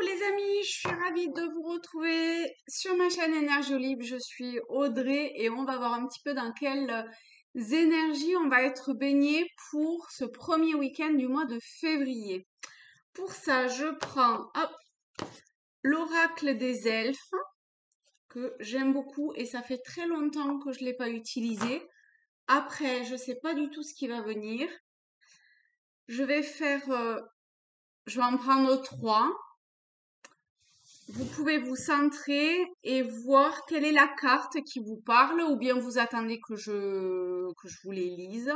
les amis, je suis ravie de vous retrouver sur ma chaîne Énergie Libre. Je suis Audrey et on va voir un petit peu dans quelles énergies on va être baigné pour ce premier week-end du mois de février. Pour ça, je prends l'oracle des elfes que j'aime beaucoup et ça fait très longtemps que je ne l'ai pas utilisé. Après, je ne sais pas du tout ce qui va venir. Je vais en prendre 3. Vous pouvez vous centrer et voir quelle est la carte qui vous parle ou bien vous attendez que je vous les lise.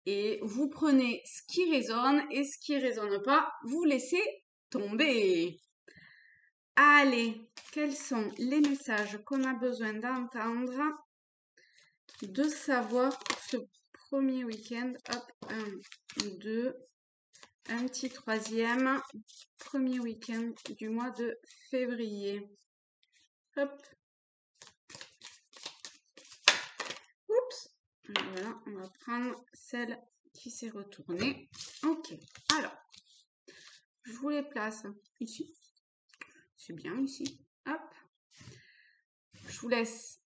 Et vous prenez ce qui résonne et ce qui résonne pas, vous laissez tomber. Allez, quels sont les messages qu'on a besoin d'entendre, de savoir pour ce premier week-end? Hop, 1, 2, un petit troisième, premier week-end du mois de février. Hop. Oups. Voilà, on va prendre celle qui s'est retournée. Ok, alors, je vous les place ici. C'est bien ici. Hop. Je vous laisse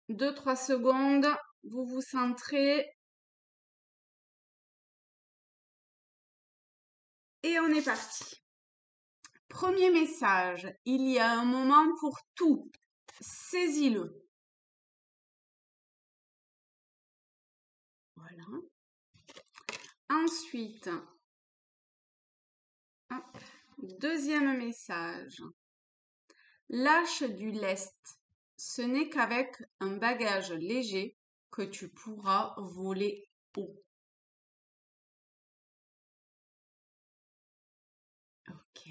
2-3 secondes. Vous vous centrez. Et on est parti. Premier message. Il y a un moment pour tout. Saisis-le. Voilà. Ensuite, hop, deuxième message. Lâche du lest. Ce n'est qu'avec un bagage léger que tu pourras voler haut. Ok.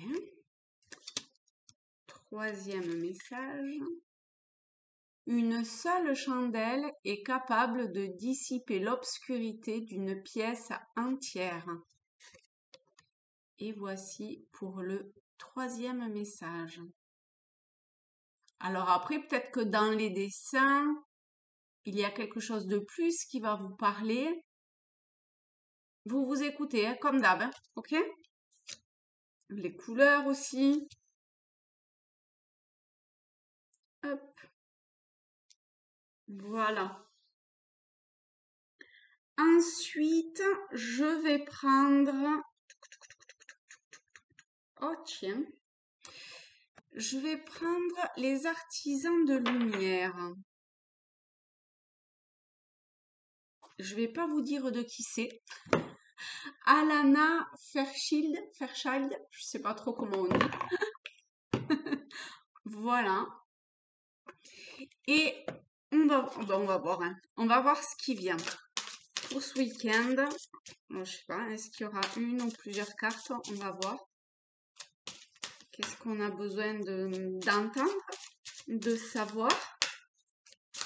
Troisième message. Une seule chandelle est capable de dissiper l'obscurité d'une pièce entière. Et voici pour le troisième message. Alors après, peut-être que dans les dessins, il y a quelque chose de plus qui va vous parler. Vous vous écoutez, hein, comme d'hab, hein, ok? Les couleurs aussi. Hop. Voilà. Ensuite, je vais prendre... Oh tiens. Je vais prendre les artisans de lumière. Je vais pas vous dire de qui c'est. Alana Fairchild, je sais pas trop comment on dit. Voilà. Et on va voir, hein. On va voir ce qui vient pour ce week-end. Bon, je sais pas, est-ce qu'il y aura une ou plusieurs cartes? On va voir. Qu'est-ce qu'on a besoin d'entendre, de savoir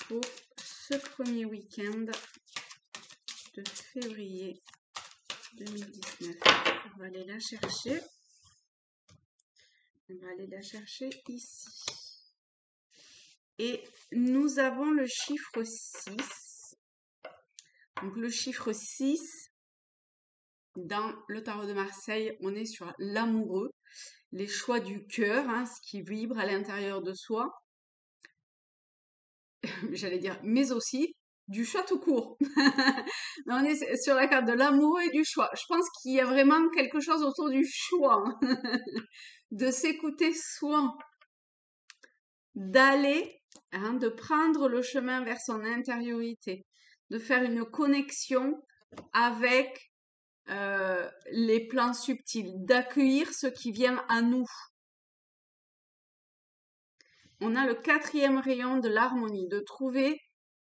pour ce premier week-end de février 2019. On va aller la chercher. On va aller la chercher ici. Et nous avons le chiffre 6. Donc le chiffre 6, dans le tarot de Marseille, on est sur l'amoureux, les choix du cœur, hein, ce qui vibre à l'intérieur de soi. J'allais dire, mais aussi du choix tout court. On est sur la carte de l'amour et du choix. Je pense qu'il y a vraiment quelque chose autour du choix. De s'écouter soi. D'aller, hein, de prendre le chemin vers son intériorité. De faire une connexion avec les plans subtils. D'accueillir ce qui vient à nous. On a le 4e rayon de l'harmonie. De trouver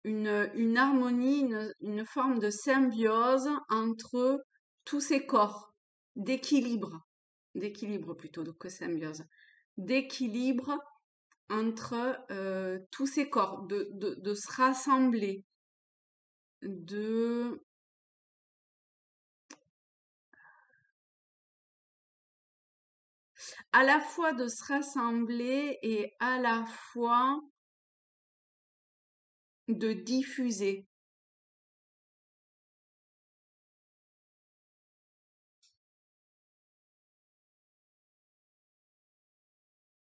une harmonie, une forme de symbiose entre tous ces corps, d'équilibre plutôt que symbiose, d'équilibre entre tous ces corps, de se rassembler, à la fois de se rassembler et à la fois de diffuser.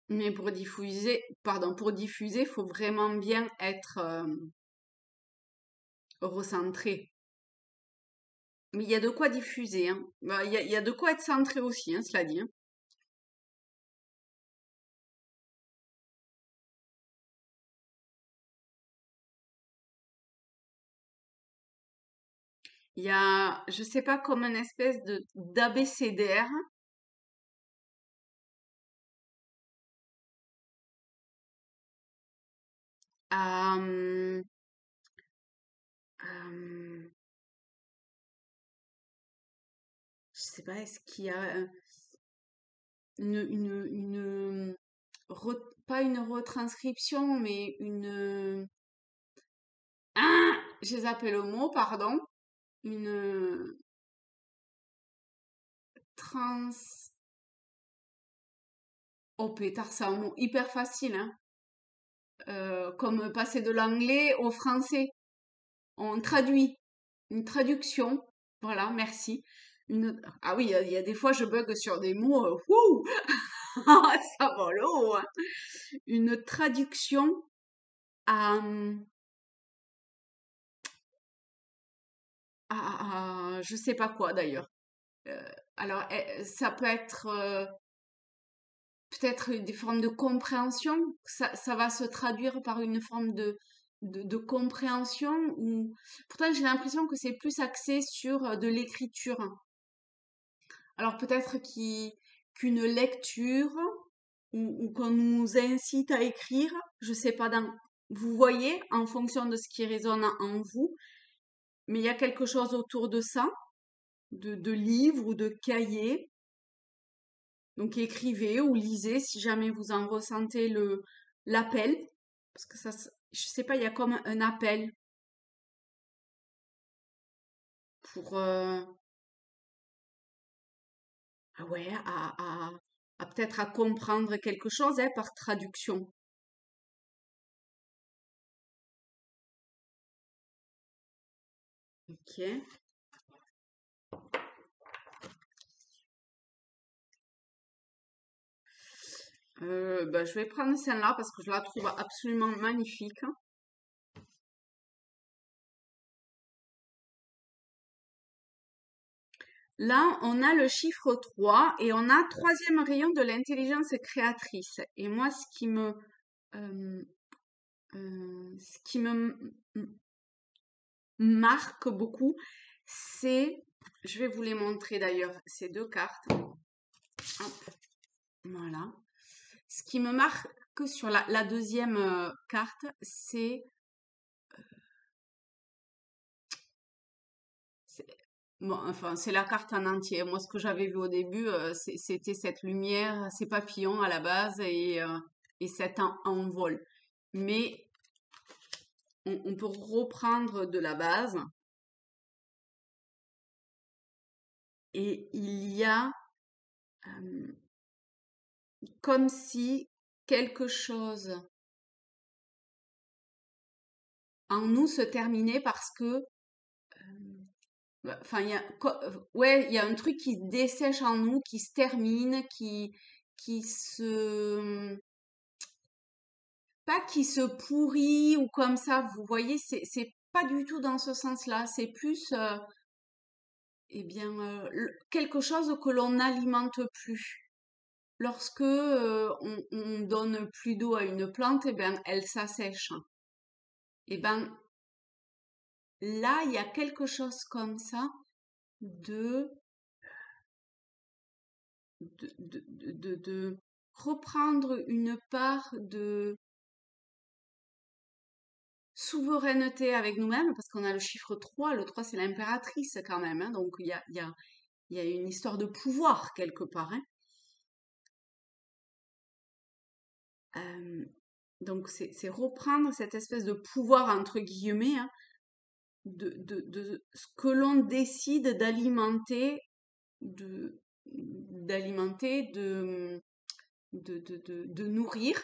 Mais pour diffuser, faut vraiment bien être recentré. Mais il y a de quoi diffuser, hein. Bah, il y a de quoi être centré aussi, hein, cela dit, hein. Il y a, je sais pas, comme une espèce de d'abécédaire. Euh, euh, je sais pas, est-ce qu'il y a une pas une retranscription, mais une... Ah, j'ai zappé le mot, pardon. Une trans... Oh pétard, c'est un mot hyper facile, hein. Comme passer de l'anglais au français. On traduit. Une traduction. Voilà, merci. Ah oui, il y a des fois, je bug sur des mots. Wouh. Ça va l'eau, hein. Une traduction à, je sais pas quoi d'ailleurs. Euh, alors, ça peut être peut-être des formes de compréhension. Ça va se traduire par une forme de compréhension ou pourtant j'ai l'impression que c'est plus axé sur de l'écriture. Alors peut-être qu'une lecture ou qu'on nous incite à écrire, je sais pas, vous voyez, en fonction de ce qui résonne en vous, mais il y a quelque chose autour de ça, de livres ou de cahiers. Donc écrivez ou lisez si jamais vous en ressentez l'appel. Parce que ça, je sais pas, il y a comme un appel pour, ah ouais, peut-être à comprendre quelque chose hein, par traduction. Ok. Bah, je vais prendre celle-là parce que je la trouve absolument magnifique. Là, on a le chiffre 3 et on a troisième rayon de l'intelligence créatrice. Et moi, euh, ce qui me marque beaucoup, c'est, je vais vous les montrer d'ailleurs, ces deux cartes. Hop, voilà. Ce qui me marque sur la deuxième carte, c'est- bon, enfin, c'est la carte en entier. Moi, ce que j'avais vu au début, c'était cette lumière, ces papillons à la base et cet envol. Mais on peut reprendre de la base et il y a euh, comme si quelque chose en nous se terminait parce que, bah, enfin, ouais, il y a un truc qui se dessèche en nous, qui se termine, qui se, pas qui se pourrit ou comme ça, vous voyez, c'est pas du tout dans ce sens-là, c'est plus, eh bien, quelque chose que l'on n'alimente plus. Lorsque on donne plus d'eau à une plante, eh ben, elle s'assèche. Eh ben, là, il y a quelque chose comme ça de, de reprendre une part de souveraineté avec nous-mêmes, parce qu'on a le chiffre 3. Le 3 c'est l'impératrice quand même, hein, donc il y a une histoire de pouvoir quelque part, hein. Euh, donc c'est reprendre cette espèce de pouvoir entre guillemets hein, de ce que l'on décide de d'alimenter, de nourrir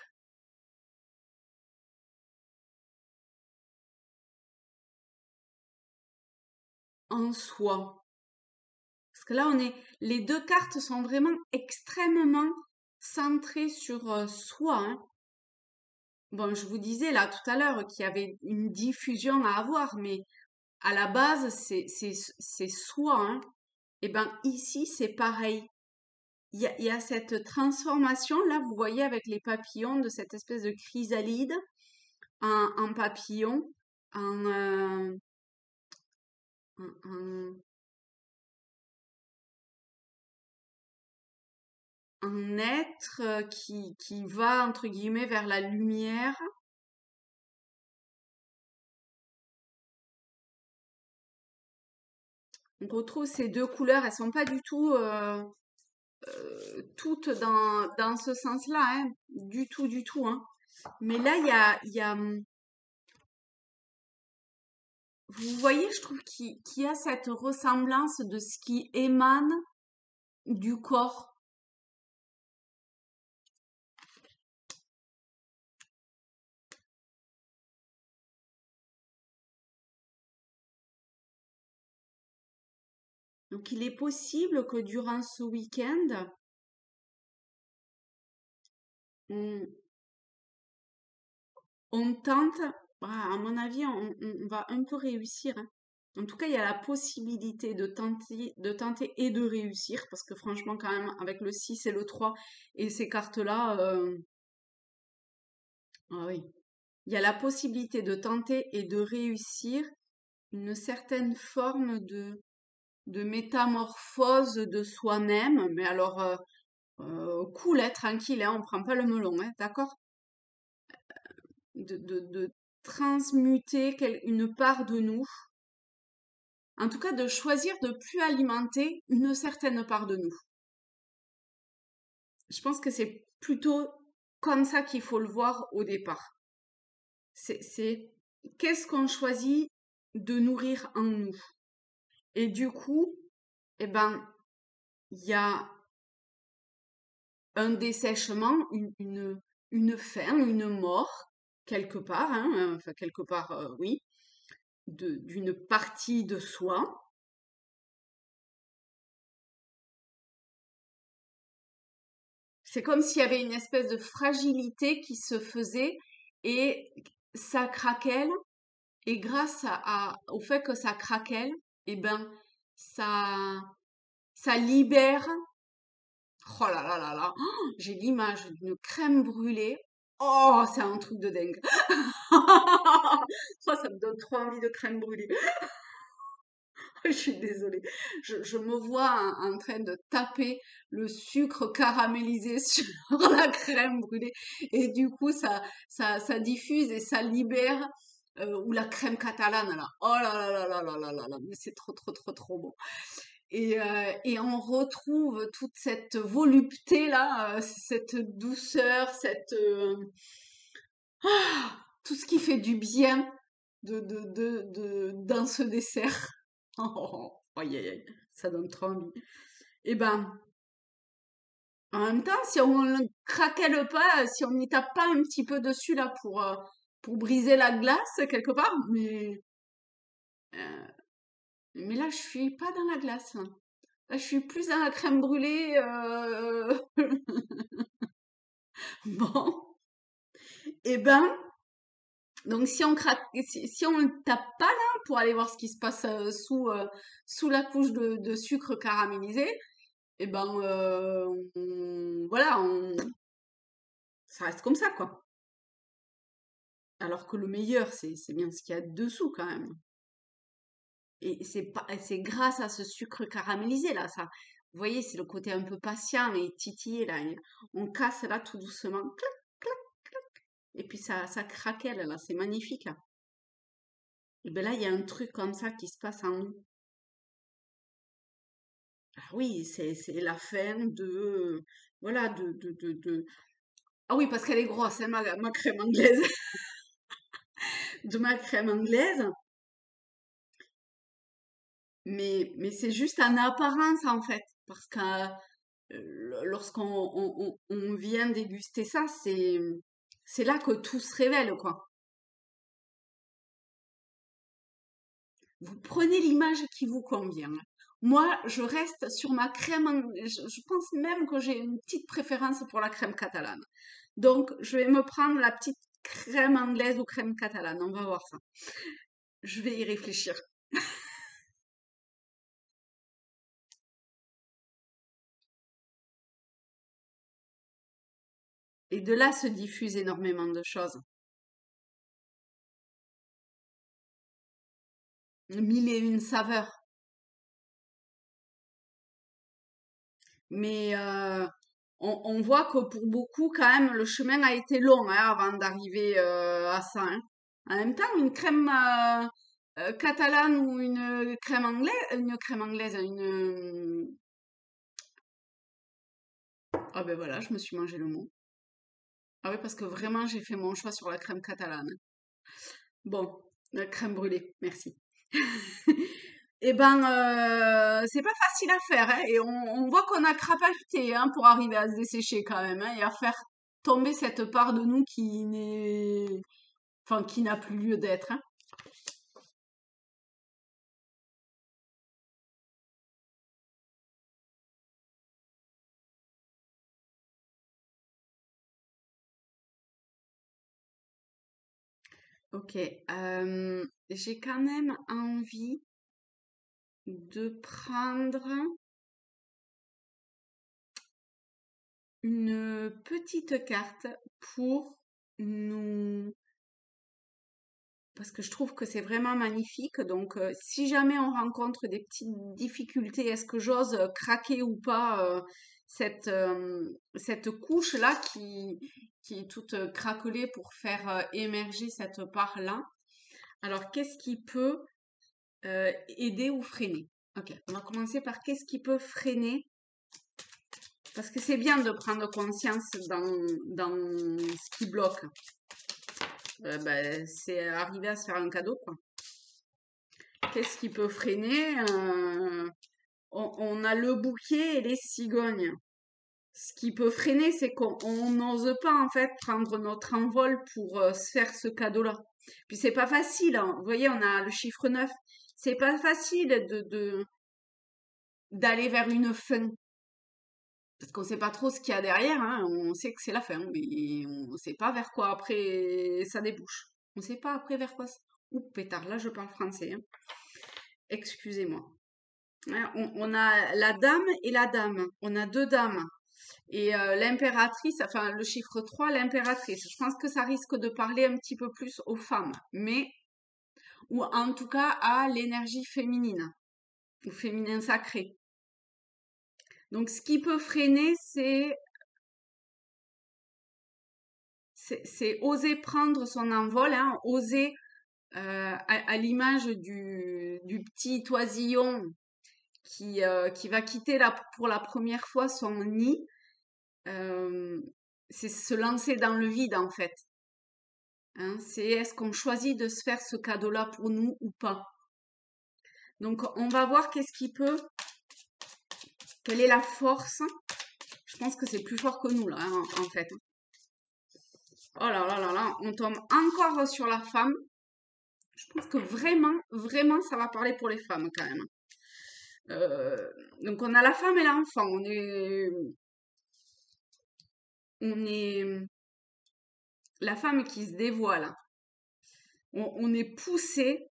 en soi. Parce que là, les deux cartes sont vraiment extrêmement centré sur soi, hein. Bon, je vous disais là tout à l'heure qu'il y avait une diffusion à avoir, mais à la base, c'est soi, hein. Et ben ici, c'est pareil. Il y a cette transformation, là, vous voyez, avec les papillons, de cette espèce de chrysalide en papillon, en, en, un être qui va, entre guillemets, vers la lumière. On retrouve ces deux couleurs, elles sont pas du tout toutes dans ce sens-là, hein, du tout, hein. Mais là, vous voyez, je trouve qu'il y a cette ressemblance de ce qui émane du corps. Donc, il est possible que durant ce week-end, on, on tente, à mon avis, on va un peu réussir, hein. En tout cas, il y a la possibilité de tenter et de réussir, parce que franchement, quand même, avec le 6 et le 3 et ces cartes-là, ah oui, il y a la possibilité de tenter et de réussir une certaine forme de métamorphose de soi-même, mais alors cool, hein, tranquille, hein, on prend pas le melon, hein, d'accord? De transmuter une part de nous, en tout cas de choisir de plus alimenter une certaine part de nous. Je pense que c'est plutôt comme ça qu'il faut le voir au départ. C'est qu'est-ce qu'on choisit de nourrir en nous. Et du coup, eh ben, il y a un dessèchement, une fin, une mort, quelque part, hein, enfin quelque part, oui, d'une partie de soi. C'est comme s'il y avait une espèce de fragilité qui se faisait et ça craquelle. Et grâce au fait que ça craquelle, eh ben, ça, ça libère. Oh là là là là, oh, j'ai l'image d'une crème brûlée. Oh, c'est un truc de dingue. Oh, ça me donne trop envie de crème brûlée. Je suis désolée. Je me vois en train de taper le sucre caramélisé sur la crème brûlée. Et du coup, ça diffuse et ça libère. Ou la crème catalane, là. Oh là là là là là là là là. Mais c'est trop, trop, trop, trop bon. Et on retrouve toute cette volupté là, cette douceur, tout ce qui fait du bien dans ce dessert. Oh, aïe, aïe, aïe, ça donne trop envie. Et ben, en même temps, si on ne craquelle pas, si on n'y tape pas un petit peu dessus là pour briser la glace quelque part, euh, mais là je suis pas dans la glace, hein. Là, je suis plus dans la crème brûlée. Bon, et ben, donc si on ne tape pas là pour aller voir ce qui se passe sous la couche de sucre caramélisé, et ben voilà, ça reste comme ça quoi. Alors que le meilleur, c'est bien ce qu'il y a dessous quand même. Et c'est grâce à ce sucre caramélisé là, ça. Vous voyez, c'est le côté un peu patient et titillé là. On casse là tout doucement, clac, clac, et puis ça craquelle là, c'est magnifique là. Et ben là, il y a un truc comme ça qui se passe en nous. Ah oui, c'est la fin voilà, ah oui, parce qu'elle est grosse, hein, ma crème anglaise, de ma crème anglaise, mais c'est juste en apparence en fait, parce que lorsqu'on on vient déguster ça, c'est là que tout se révèle, quoi. Vous prenez l'image qui vous convient, hein. Moi, je reste sur ma crème. Je pense même que j'ai une petite préférence pour la crème catalane. Donc, je vais me prendre la petite crème anglaise ou crème catalane. On va voir ça. Je vais y réfléchir. Et de là se diffusent énormément de choses. Mille et une saveurs. Mais on voit que pour beaucoup, quand même, le chemin a été long hein, avant d'arriver à ça. Hein. En même temps, une crème catalane ou une crème anglaise, ah ben voilà, je me suis mangé le mot. Ah oui, parce que vraiment, j'ai fait mon choix sur la crème catalane. Bon, la crème brûlée, merci. Eh ben, c'est pas facile à faire, hein, et on voit qu'on a crapahuté hein, pour arriver à se dessécher quand même, hein, et à faire tomber cette part de nous qui n'est, enfin, qui n'a plus lieu d'être. Hein. Ok, j'ai quand même envie de prendre une petite carte pour nous parce que je trouve que c'est vraiment magnifique. Donc, si jamais on rencontre des petites difficultés, est-ce que j'ose craquer ou pas cette couche-là qui est toute craquelée pour faire émerger cette part-là? Alors, qu'est-ce qui peut aider ou freiner? Ok, on va commencer par qu'est-ce qui peut freiner? Parce que c'est bien de prendre conscience dans ce qui bloque. Ben, c'est arriver à se faire un cadeau, quoi. Qu'est-ce qui peut freiner? On a le bouquet et les cigognes. Ce qui peut freiner, c'est qu'on n'ose pas en fait prendre notre envol pour se faire ce cadeau-là. Puis c'est pas facile. Hein. Vous voyez, on a le chiffre 9. C'est pas facile d'aller vers une fin. Parce qu'on sait pas trop ce qu'il y a derrière. Hein. On sait que c'est la fin, mais on sait pas vers quoi après ça débouche. On sait pas après vers quoi. Ouh, pétard, là je parle français. Hein. Excusez-moi. Hein, on a la dame et la dame. On a deux dames. Et l'impératrice, enfin le chiffre 3, l'impératrice. Je pense que ça risque de parler un petit peu plus aux femmes, mais ou en tout cas à l'énergie féminine, ou féminin sacré. Donc ce qui peut freiner, c'est oser prendre son envol, hein, oser à l'image du petit oisillon qui va quitter pour la première fois son nid. C'est se lancer dans le vide en fait. Hein. C'est est-ce qu'on choisit de se faire ce cadeau-là pour nous ou pas? Donc on va voir quelle est la force. Je pense que c'est plus fort que nous là en fait. Oh là là là là, on tombe encore sur la femme. Je pense que vraiment, vraiment, ça va parler pour les femmes quand même. Euh, donc on a la femme et l'enfant. On est la femme qui se dévoile. On est poussé.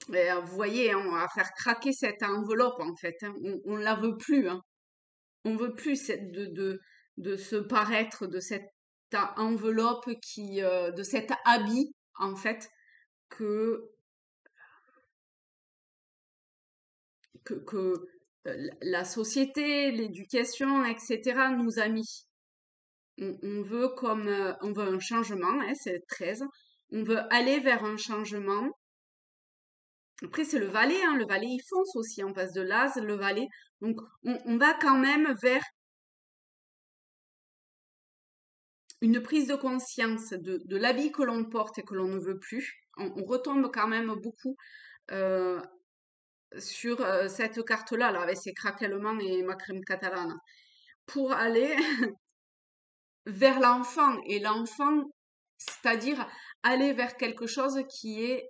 Vous voyez, hein, on va faire craquer cette enveloppe en fait. Hein. On la veut plus. Hein. On veut plus de se paraître de cette enveloppe de cet habit en fait que la société, l'éducation, etc. nous a mis. On veut on veut un changement, hein, c'est 13. On veut aller vers un changement. Après, c'est le valet, hein, le valet il fonce aussi, on passe de l'as, le valet. Donc, on va quand même vers une prise de conscience de l'habit que l'on porte et que l'on ne veut plus. On retombe quand même beaucoup euh, sur cette carte-là, là, avec ses craquellements et ma crème catalane, pour aller vers l'enfant. Et l'enfant, c'est-à-dire aller vers quelque chose qui est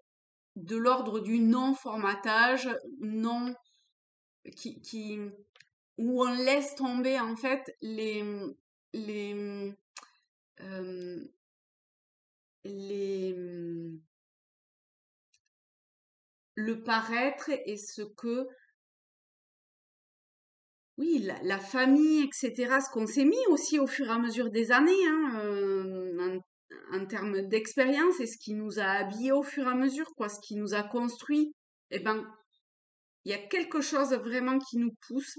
de l'ordre du non-formatage, non. qui, où on laisse tomber en fait les, euh, les, le paraître et ce que, oui, la famille, etc., ce qu'on s'est mis aussi au fur et à mesure des années, hein, en termes d'expérience et ce qui nous a habillés au fur et à mesure, quoi, ce qui nous a construit, eh ben, il y a quelque chose vraiment qui nous pousse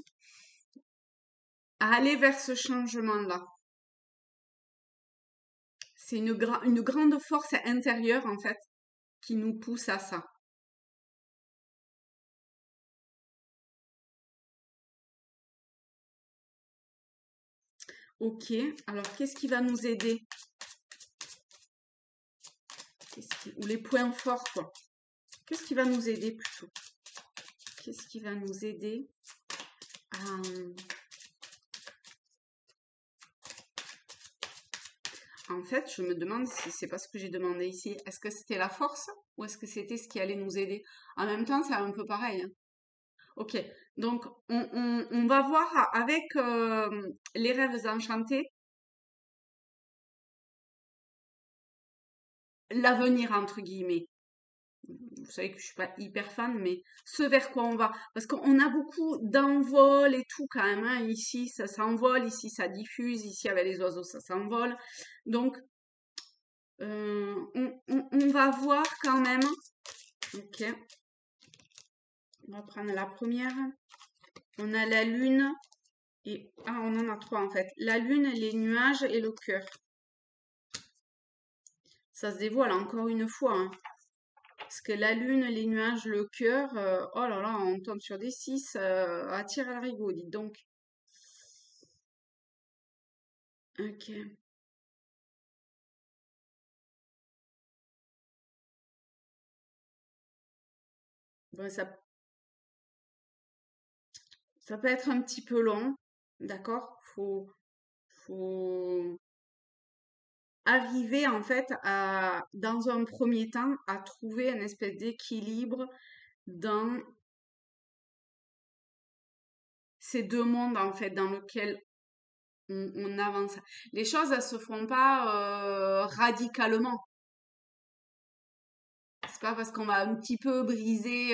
à aller vers ce changement-là. C'est une grande force intérieure, en fait, qui nous pousse à ça. Ok, alors qu'est-ce qui va nous aider? Ou les points forts, quoi. Qu'est-ce qui va nous aider plutôt? Qu'est-ce qui va nous aider à... En fait, je me demande si c'est pas ce que j'ai demandé ici. Est-ce que c'était la force ou est-ce que c'était ce qui allait nous aider? En même temps, c'est un peu pareil, hein. Ok, donc on va voir avec les rêves enchantés l'avenir entre guillemets. Vous savez que je suis pas hyper fan, mais ce vers quoi on va. Parce qu'on a beaucoup d'envol et tout quand même, hein. Ici, ça s'envole, ici, ça diffuse, ici, avec les oiseaux, ça s'envole. Donc, on va voir quand même. Ok, on va prendre la première. On a la lune et... Ah, on en a trois en fait. La lune, les nuages et le cœur. Ça se dévoile encore une fois, hein. Parce que la lune, les nuages, le cœur, oh là là, on tombe sur des 6 à tir à l'arigot, dites donc. Ok. Bon, ça peut être un petit peu long, d'accord? Faut arriver en fait à, dans un premier temps, à trouver un espèce d'équilibre dans ces deux mondes en fait, dans lequel on avance. Les choses, elles se font pas radicalement. C'est pas parce qu'on va un petit peu briser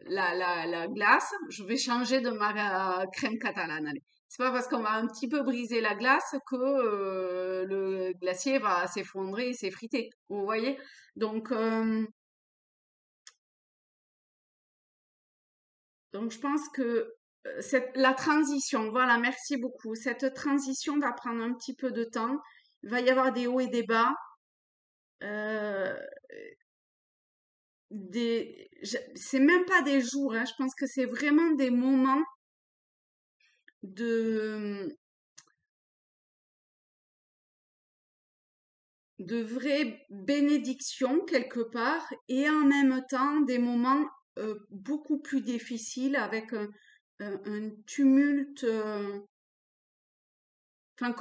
la glace, je vais changer de ma crème catalane. Allez. C'est pas parce qu'on va un petit peu briser la glace que le glacier va s'effondrer et s'effriter. Vous voyez? Donc, donc je pense que la transition, voilà, merci beaucoup. Cette transition va prendre un petit peu de temps. Il va y avoir des hauts et des bas. Euh, c'est même pas des jours, hein, je pense que c'est vraiment des moments de, de vraie bénédiction quelque part et en même temps des moments beaucoup plus difficiles avec un tumulte, enfin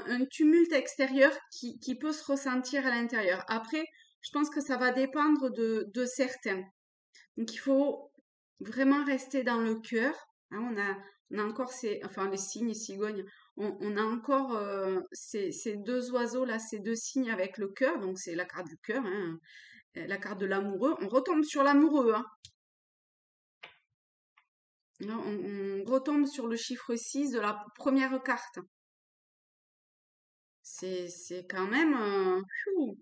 un tumulte extérieur qui peut se ressentir à l'intérieur. Après, je pense que ça va dépendre de certains. Donc il faut vraiment rester dans le cœur, hein. On a encore enfin les cygnes et cigognes. On a encore ces deux oiseaux là, ces deux cygnes avec le cœur. Donc c'est la carte du cœur, hein, la carte de l'amoureux. On retombe sur l'amoureux, hein. Là, on retombe sur le chiffre 6 de la première carte. C'est quand même... pfiou.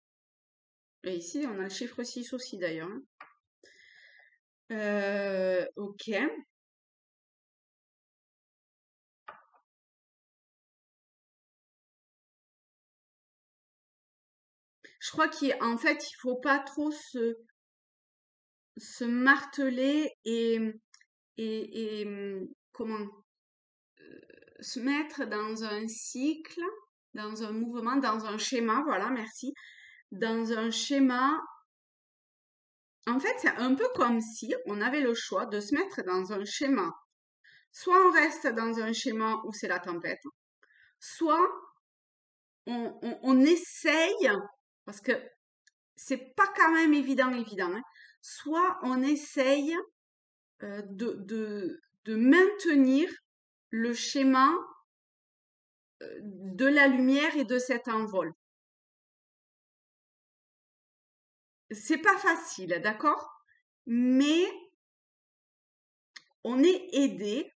Et ici, on a le chiffre 6 aussi d'ailleurs, hein. Ok. Je crois qu'en fait, il faut pas trop se marteler et comment se mettre dans un cycle, dans un mouvement, dans un schéma, voilà, merci, dans un schéma. En fait, c'est un peu comme si on avait le choix de se mettre dans un schéma. Soit on reste dans un schéma où c'est la tempête, soit on essaye, parce que c'est pas quand même évident, hein, soit on essaye de maintenir le schéma de la lumière et de cet envol. C'est pas facile, d'accord? Mais on est aidé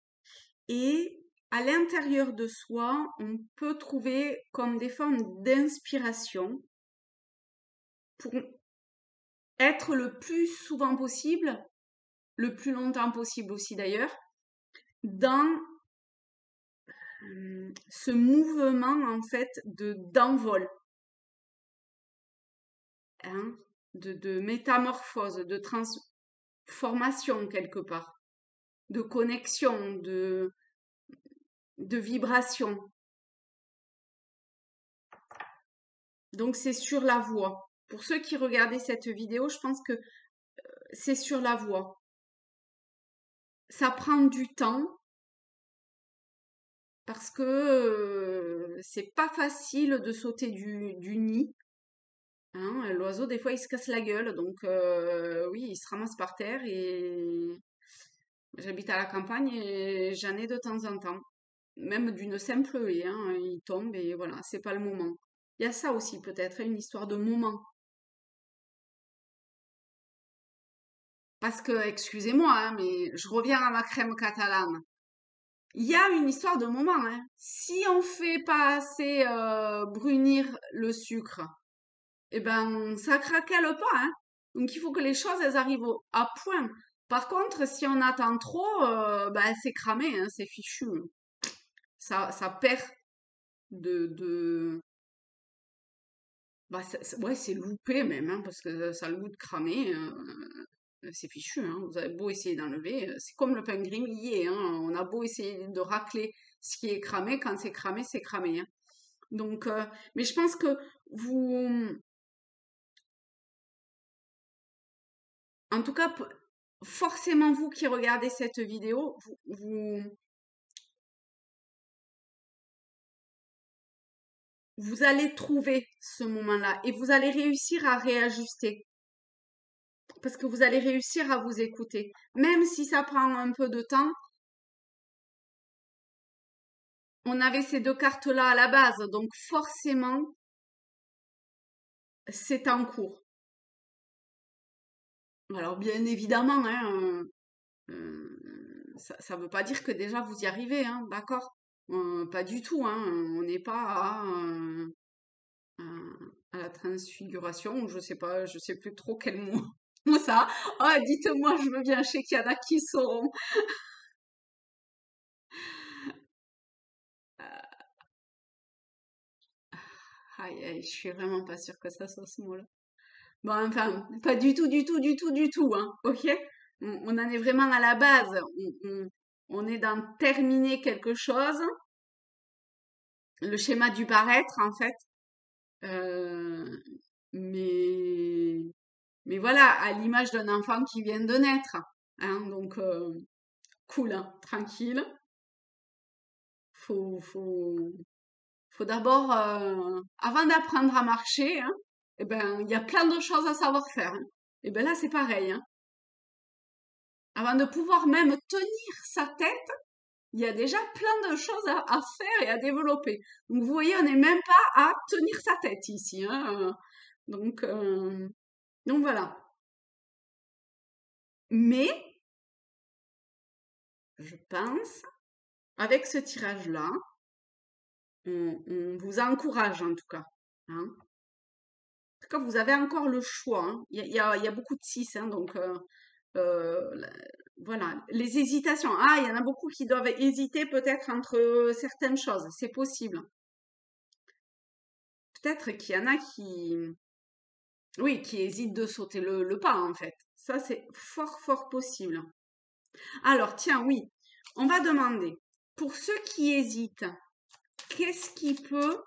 et à l'intérieur de soi, on peut trouver comme des formes d'inspiration pour être le plus souvent possible, le plus longtemps possible aussi d'ailleurs, dans ce mouvement en fait de d'envol, hein, de métamorphose, de transformation quelque part, de connexion, de vibration. Donc c'est sur la voie. Pour ceux qui regardaient cette vidéo, je pense que c'est sur la voie. Ça prend du temps parce que c'est pas facile de sauter du nid. Hein. L'oiseau, des fois, il se casse la gueule, donc oui, il se ramasse par terre et j'habite à la campagne et j'en ai de temps en temps. Même d'une simple haie, hein, il tombe et voilà, c'est pas le moment. Il y a ça aussi peut-être, une histoire de moment. Parce que, excusez-moi, hein, mais je reviens à ma crème catalane. Il y a une histoire de moment, hein. Si on fait pas assez brunir le sucre, eh ben ça craquelle pas, hein. Donc il faut que les choses elles arrivent à point. Par contre, si on attend trop, ben c'est cramé, hein, c'est fichu. Ça perd de bah ouais c'est loupé même, hein, parce que ça a le goût de cramer. C'est fichu, hein. Vous avez beau essayer d'enlever, c'est comme le pain grillé, hein. On a beau essayer de racler ce qui est cramé, quand c'est cramé, hein. Donc, mais je pense que vous, en tout cas, forcément vous qui regardez cette vidéo, vous allez trouver ce moment-là et vous allez réussir à réajuster parce que vous allez réussir à vous écouter. Même si ça prend un peu de temps, on avait ces deux cartes-là à la base, donc forcément, c'est en cours. Alors bien évidemment, hein, ça veut pas dire que déjà vous y arrivez, hein, d'accord? Pas du tout, hein, on n'est pas à la transfiguration, ou je sais pas, je sais plus trop quel mot. Moi ça. Oh, dites-moi, je veux bien, je sais qu'il y en a qui sauront. Aïe, aïe, je suis vraiment pas sûre que ça soit ce mot-là. Bon, enfin, pas du tout, du tout, du tout, du tout, hein, ok? On en est vraiment à la base. On est dans terminer quelque chose, le schéma du paraître, en fait. Euh, mais, mais voilà, à l'image d'un enfant qui vient de naître. Hein, donc, cool, hein, tranquille. Faut faut d'abord, avant d'apprendre à marcher, hein, eh ben, il y a plein de choses à savoir faire. Hein. Et ben là, c'est pareil. Hein. Avant de pouvoir même tenir sa tête, il y a déjà plein de choses à faire et à développer. Donc, vous voyez, on n'est même pas à tenir sa tête ici. Hein. Donc, euh, donc voilà. Mais, je pense, avec ce tirage-là, on vous encourage en tout cas. Hein. En tout cas, vous avez encore le choix. Hein. Il y a beaucoup de 6, hein, donc voilà. Les hésitations. Ah, il y en a beaucoup qui doivent hésiter peut-être entre certaines choses. C'est possible. Peut-être qu'il y en a qui, oui, qui hésitent de sauter le pas en fait. Ça, c'est fort, fort possible. Alors, tiens, oui, on va demander, pour ceux qui hésitent, qu'est-ce qui peut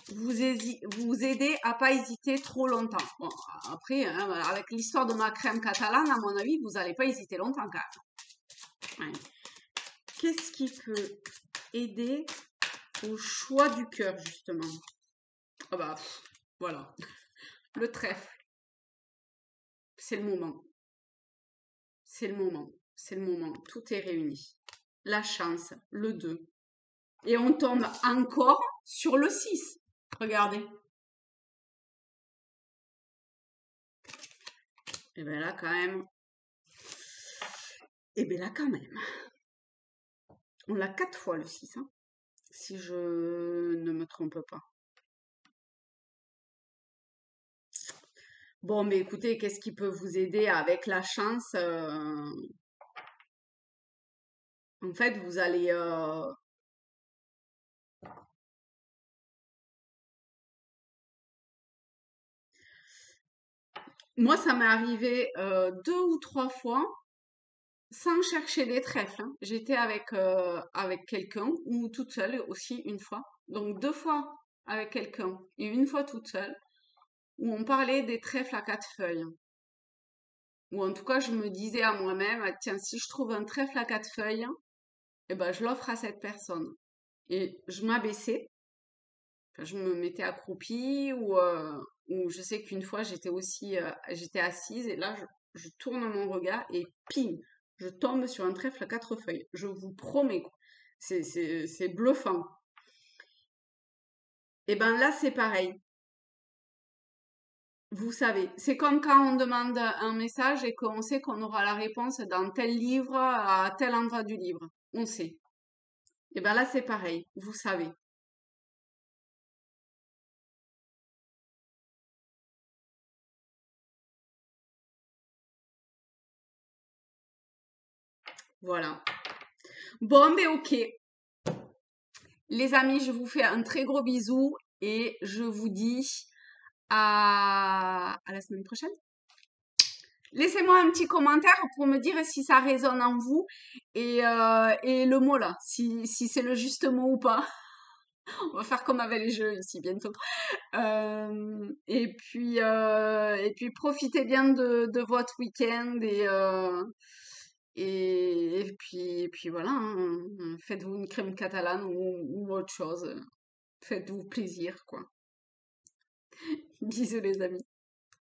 vous aider à pas hésiter trop longtemps. Bon, après, hein, avec l'histoire de ma crème catalane, à mon avis, vous n'allez pas hésiter longtemps quand même. Ouais. Qu'est-ce qui peut aider au choix du cœur, justement? Ah bah, voilà. Le trèfle, c'est le moment. c'est le moment. C'est le moment. Tout est réuni. La chance, le 2. Et on tombe encore sur le 6. Regardez. Et bien là, quand même. Et bien là, quand même. On l'a 4 fois le 6, hein, si je ne me trompe pas. Bon, mais écoutez, qu'est-ce qui peut vous aider avec la chance? En fait, vous allez... Moi, ça m'est arrivé 2 ou 3 fois sans chercher des trèfles, hein. J'étais avec quelqu'un ou toute seule aussi une fois. Donc 2 fois avec quelqu'un et une fois toute seule où on parlait des trèfles à 4 feuilles. Ou en tout cas, je me disais à moi-même, ah, tiens, si je trouve un trèfle à 4 feuilles, eh ben, je l'offre à cette personne. Et je m'abaissais, enfin, je me mettais accroupie ou je sais qu'une fois, j'étais assise et là, je tourne mon regard et ping, je tombe sur un trèfle à 4 feuilles. Je vous promets, quoi. C'est bluffant. Et ben là, c'est pareil. Vous savez, c'est comme quand on demande un message et qu'on sait qu'on aura la réponse dans tel livre, à tel endroit du livre. On sait. Et ben là, c'est pareil. Vous savez. Voilà. Bon, mais ok. Les amis, je vous fais un très gros bisou et je vous dis à la semaine prochaine. Laissez-moi un petit commentaire pour me dire si ça résonne en vous et le mot là, si c'est le juste mot ou pas. On va faire comme avec les jeux ici bientôt. Et puis profitez bien de votre week-end et puis voilà, hein, faites-vous une crème catalane ou autre chose. Faites-vous plaisir, quoi. Bisous les amis.